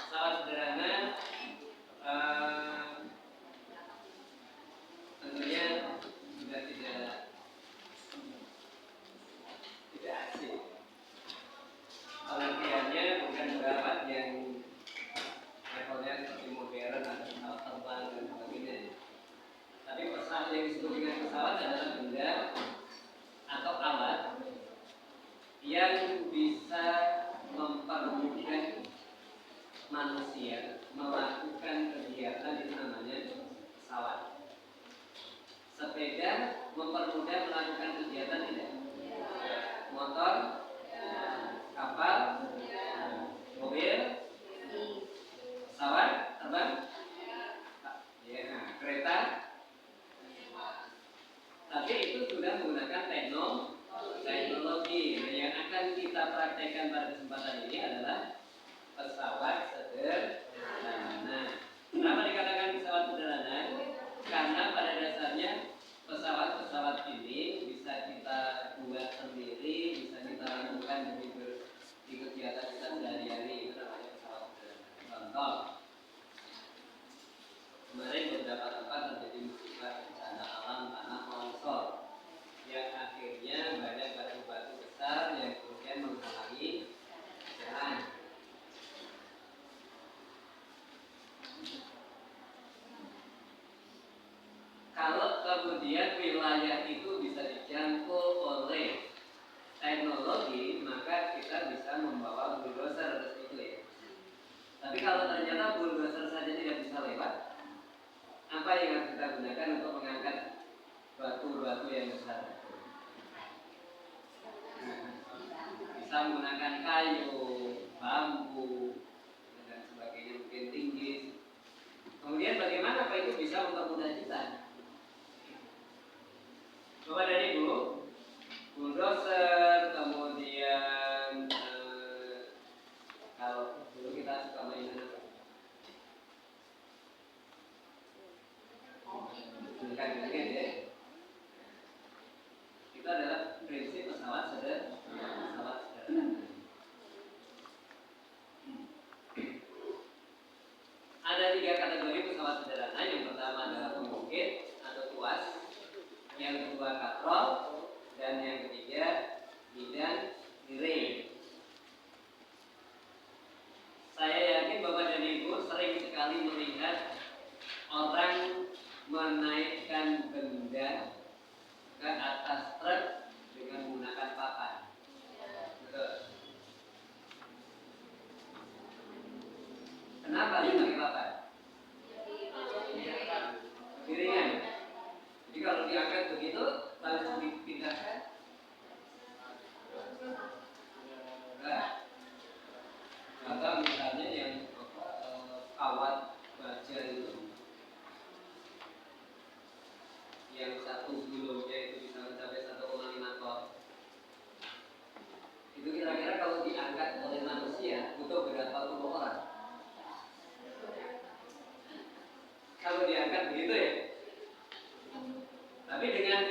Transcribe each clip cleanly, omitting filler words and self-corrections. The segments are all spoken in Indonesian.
pesawat sederhana tentunya sudah tidak asing. Pengertiannya bukan pesawat yang levelnya seperti modern atau pesawat terbang dan sebagainya. Tapi pesawat yang disebut dengan pesawat adalah benda atau alat yang bisa mempermudah manusia melakukan kegiatan itu namanya pesawat. Sepeda mempermudah melakukan kegiatan tidak? Motor, kapal, mobil, pesawat terbang, ya, kereta. Tapi itu sudah menggunakan teknologi. Yang akan kita praktekkan pada kesempatan ini adalah pesawat sederhana. Kenapa dikatakan pesawat sederhana? Karena pada dasarnya pesawat-pesawat ini bisa kita buat sendiri, bisa kita lakukan di kegiatan kita sehari-hari. Itu namanya pesawat sederhana. Contoh, kemarin beberapa tempat terjadi musibah bencana alam tanah longsor yang akhirnya banyak batu-batu besar yang kemudian menghalangi jalan. Kalau kemudian wilayah itu bisa dijangkau oleh teknologi, maka kita bisa membawa bulldozer ke situ ya. Tapi kalau ternyata bulldozer saja tidak bisa lewat, apa yang harus kita gunakan untuk mengangkat batu-batu yang besar? Bisa menggunakan kayu, bambu, dan sebagainya, mungkin tinggi. Kemudian bagaimana Pak itu bisa mempermudah kita? Bapak dan Ibu, bulldozer, kemudian kalau dulu kita suka mainan apa? Bukan ya. Itu adalah prinsip pesawat sederhana. Ada 3 kategori pesawat sederhana. Yang pertama adalah pembukit atau tuas, yang kedua katrol, dan yang ketiga bidang miring. Saya yakin Bapak dan Ibu sering sekali melihat orang menaikkan benda ke atas truk dengan menggunakan papan. Betul. Kenapa dipakai papan? Piringan. Jadi kalau diangkat begitu langsung dipindahkan. Nah, maka misalnya yang kawat baja itu, yang 1 kilonya itu bisa mencapai 1,5 ton. Itu kira-kira kalau diangkat oleh manusia butuh berapa puluh orang? Kalau diangkat begitu ya. Tapi dengan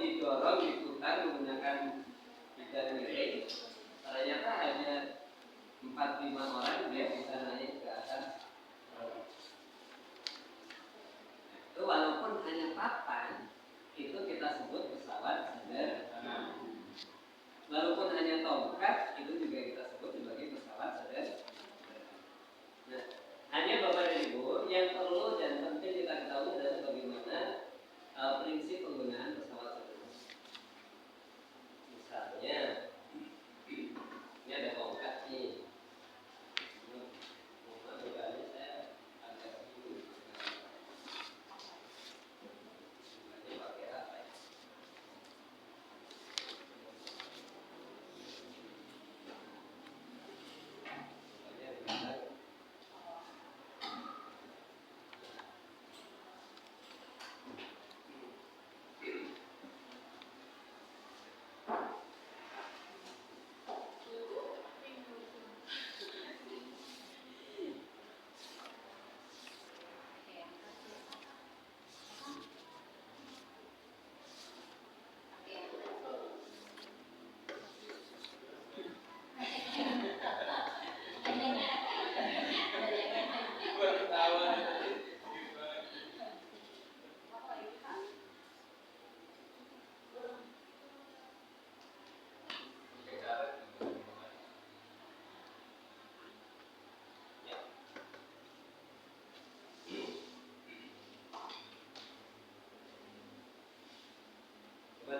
didorong, diputar menggunakan bidang miring, ternyata hanya 4-5 orang dia bisa naik ke atas. Itu walaupun hanya papan, itu kita sebut pesawat sederhana. Walaupun hanya tongkat, itu juga kita sebut sebagai pesawat sederhana. Nah, hanya Bapak dan Ibu yang perlu dan penting kita ketahui adalah bagaimana prinsip penggunaan pesawat sederhana. Misalnya, ini ada tongkat nih.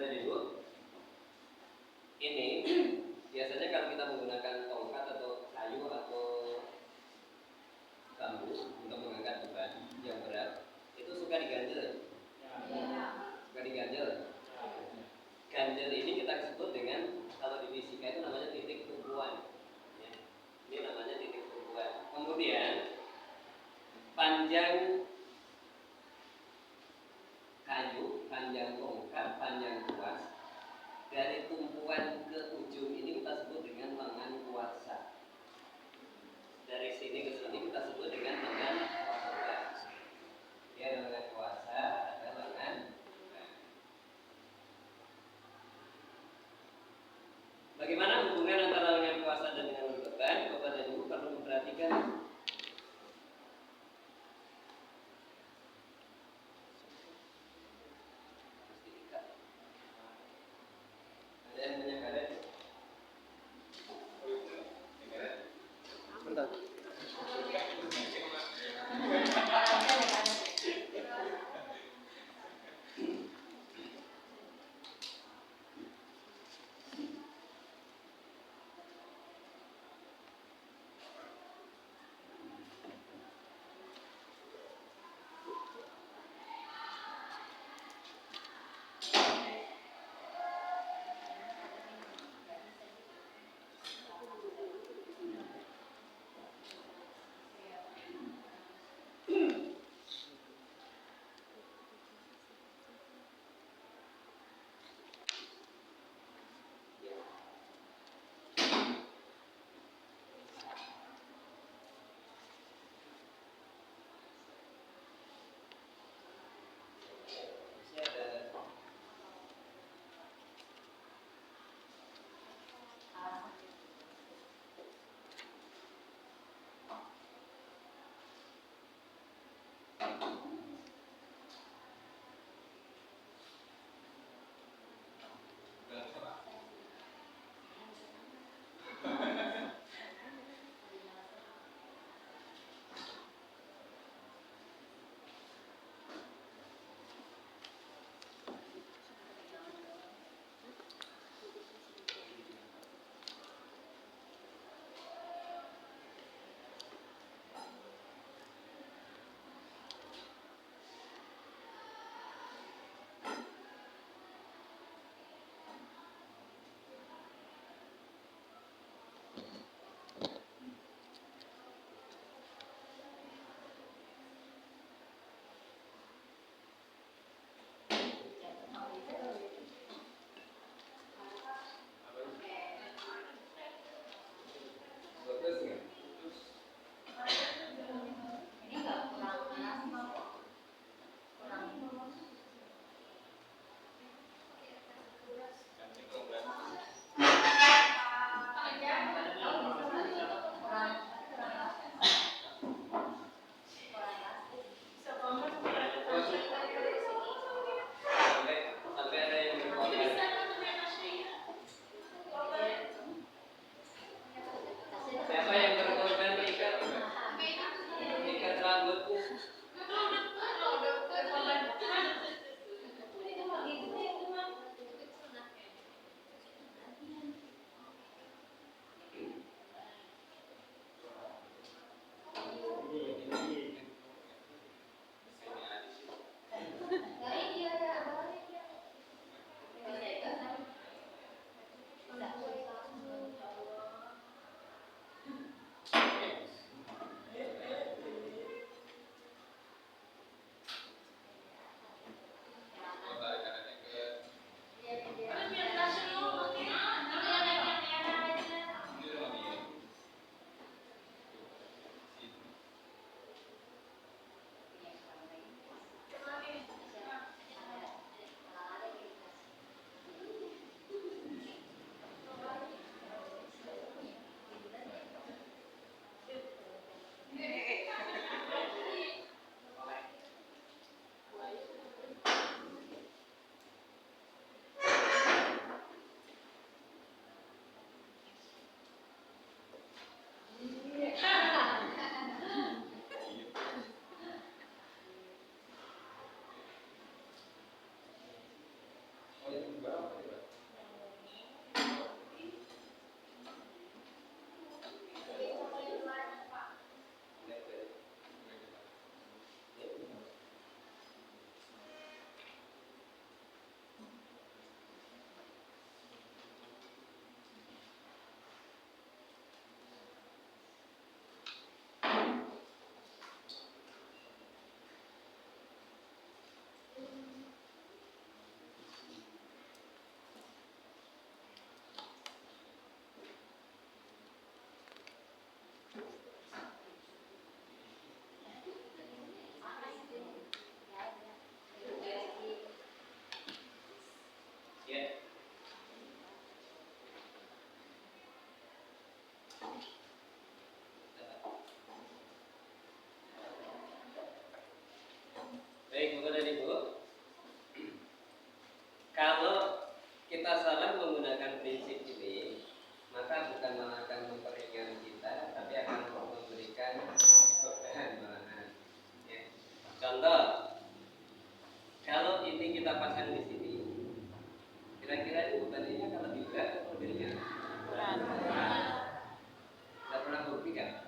Bapak dan Ibu, ini biasanya kalau kita menggunakan tongkat atau kayu atau bambu untuk mengangkat beban yang berat, itu suka diganjel. Suka diganjel. Ganjel ini kita sebut dengan, kalau di fisika itu namanya titik tumpuan. Ya. Ini namanya titik tumpuan. Kemudian panjang kayu, panjang tongkat, panjang tuas dari tumpuan ke ujung ini kita sebut dengan lengan kuarsa. Dari sini ke sini kita sebut dengan lengan kuarsa. Ya, lengan kuarsa ada lengan. Bagaimana hubungan antara lengan kuarsa dan lengan beban? Bapak dan Ibu perlu memperhatikan. Ada yang punya karet? Bentar. membuktikan?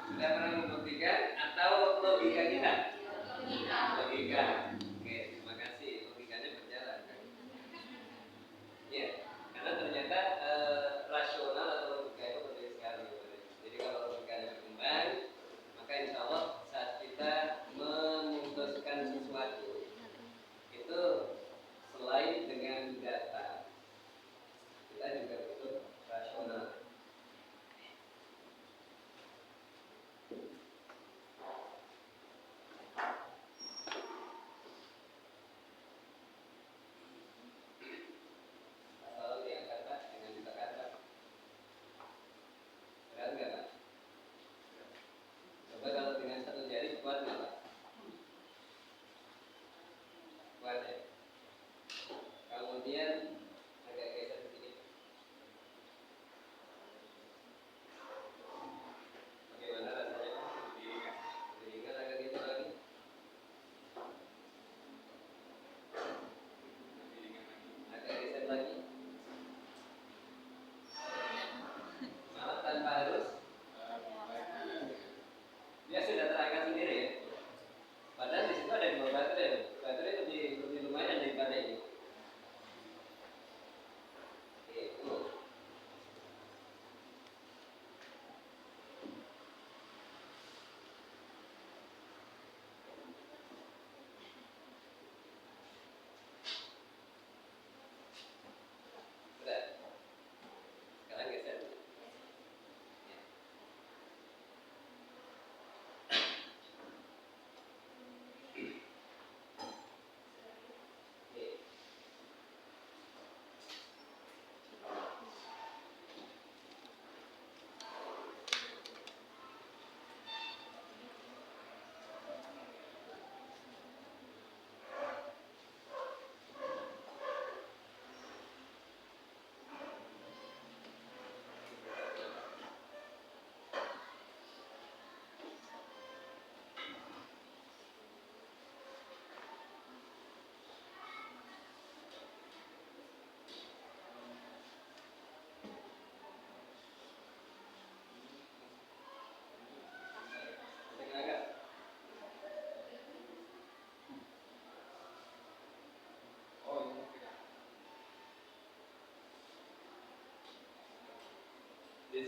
Sudah pernah membuktikan atau logika kita? Logika. Oke, terima kasih. Logikanya berjalan kan? Ya, karena ternyata rasional atau logika itu penting sekali. Jadi kalau logikanya berkembang, maka insya Allah saat kita memutuskan sesuatu itu selain dengan data, kita juga butuh rasional. Kalau diangkat Pak dengan ditekan Pak, berat nggak Pak? Coba kalau dengan satu jari kuat nggak Pak? Kuat ya. Kemudian agak geser sedikit. Bagaimana rasanya Pak? Lebih ringan agak geser lagi. Agak geser lagi. Malah tanpa harus. Dia sudah terangkat sendiri ya. Padahal di situ ada 2 baterai. Baterai lebih lumayan daripada ini. Itu. Sudah. Sekarang geser. The